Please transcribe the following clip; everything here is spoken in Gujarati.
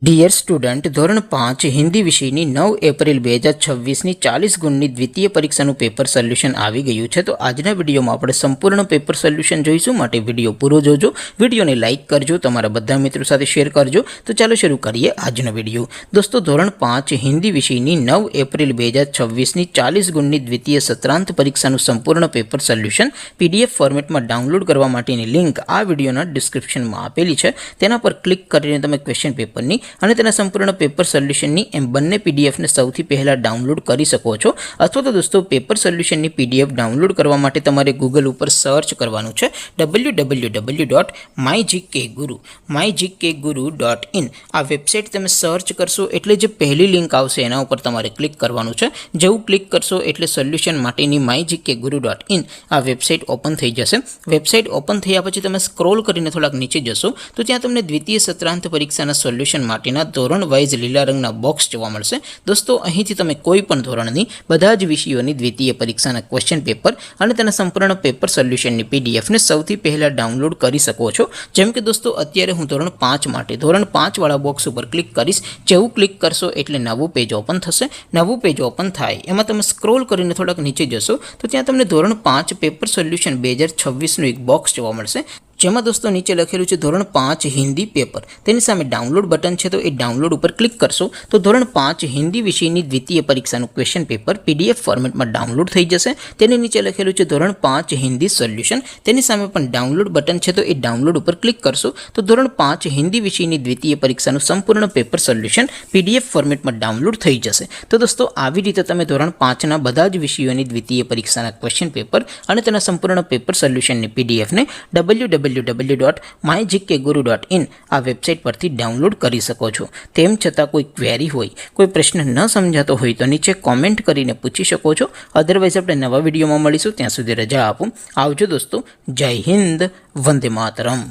ડિયર સ્ટુડન્ટ, ધોરણ 5 હિન્દી વિષયની 9 એપ્રિલ 2026ની 40 ગુણની દ્વિતીય પરીક્ષાનું પેપર સોલ્યુશન આવી ગયું છે. તો આજના વિડીયોમાં આપણે સંપૂર્ણ પેપર સોલ્યુશન જોઈશું, માટે વિડીયો પૂરો જોજો. વિડીયોને લાઇક કરજો, તમારા બધા મિત્રો સાથે શેર કરજો. તો ચાલો શરૂ કરીએ આજનો વિડીયો. દોસ્તો, ધોરણ 5 હિન્દી વિષયની 9 એપ્રિલ 2026ની 40 ગુણની દ્વિતીય સત્રાંત પરીક્ષાનું સંપૂર્ણ પેપર સોલ્યુશન PDF ફોર્મેટમાં ડાઉનલોડ કરવા માટેની લિંક આ વિડીયોના ડિસ્ક્રિપ્શનમાં આપેલી છે. તેના પર ક્લિક કરીને તમે ક્વેશ્ચન પેપરની અને તેના સંપૂર્ણ પેપર સોલ્યુશનની એમ બંને પીડીએફને સૌથી પહેલાં ડાઉનલોડ કરી શકો છો. અથવા તો દોસ્તો, પેપર સોલ્યુશનની PDF ડાઉનલોડ કરવા માટે તમારે ગૂગલ ઉપર સર્ચ કરવાનું છે www.mygkguru.in. આ વેબસાઇટ તમે સર્ચ કરશો એટલે જે પહેલી લિંક આવશે એના ઉપર તમારે ક્લિક કરવાનું છે. જેવું ક્લિક કરશો એટલે સોલ્યુશન માટેની mygkguru.in આ વેબસાઇટ ઓપન થઈ જશે. વેબસાઇટ ઓપન થયા પછી તમે સ્ક્રોલ કરીને થોડાક નીચે જશો તો ત્યાં તમને દ્વિતીય સત્રાંત પરીક્ષાના સોલ્યુશન માટેના ધોરણ વાઇઝ લીલા રંગના બોક્સ જોવા મળશે. દોસ્તો, અહીંથી તમે કોઈ પણ ધોરણની બધા જ વિષયોની દ્વિતીય પરીક્ષાના ક્વેશ્ચન પેપર અને તેના સંપૂર્ણ પેપર સોલ્યુશનની પીડીએફને સૌથી પહેલાં ડાઉનલોડ કરી શકો છો. જેમ કે દોસ્તો, અત્યારે હું ધોરણ 5 માટે ધોરણ 5 વાળા બોક્સ ઉપર ક્લિક કરીશ. જેવું ક્લિક કરશો એટલે નવું પેજ ઓપન થશે. નવું પેજ ઓપન થાય એમાં તમે સ્ક્રોલ કરીને થોડાક નીચે જશો તો ત્યાં તમને ધોરણ 5 પેપર સોલ્યુશન 2026નું એક બોક્સ જોવા મળશે, જેમાં દોસ્તો નીચે લખેલું છે ધોરણ 5 હિન્દી પેપર. તેની સામે ડાઉનલોડ બટન છે, તો એ ડાઉનલોડ ઉપર ક્લિક કરશો તો ધોરણ 5 હિન્દી વિષયની દ્વિતીય પરીક્ષાનું ક્વેશ્ચન પેપર PDF ફોર્મેટમાં ડાઉનલોડ થઈ જશે. તેની નીચે લખેલું છે ધોરણ 5 હિન્દી સોલ્યુશન. તેની સામે પણ ડાઉનલોડ બટન છે, તો એ ડાઉનલોડ ઉપર ક્લિક કરશો તો ધોરણ 5 હિન્દી વિષયની દ્વિતીય પરીક્ષાનું સંપૂર્ણ પેપર સોલ્યુશન PDF ફોર્મેટમાં ડાઉનલોડ થઈ જશે. તો દોસ્તો, આવી રીતે તમે ધોરણ 5ના બધા જ વિષયોની દ્વિતીય પરીક્ષાના ક્વેશ્ચન પેપર અને તેના સંપૂર્ણ પેપર સોલ્યુશનની પીડીએફને www.mygkguru.in આ વેબસાઇટ પરથી ડાઉનલોડ કરી શકો છો. તેમ છતાં કોઈ ક્વેરી હોય, કોઈ પ્રશ્ન ન સમજાતો હોય તો નીચે કોમેન્ટ કરીને પૂછી શકો છો. અધરવાઇઝ આપણે નવા વિડીયોમાં મળીશું. ત્યાં સુધી રજા આપો. આવજો દોસ્તો. જય હિન્દ. વંદે માતરમ.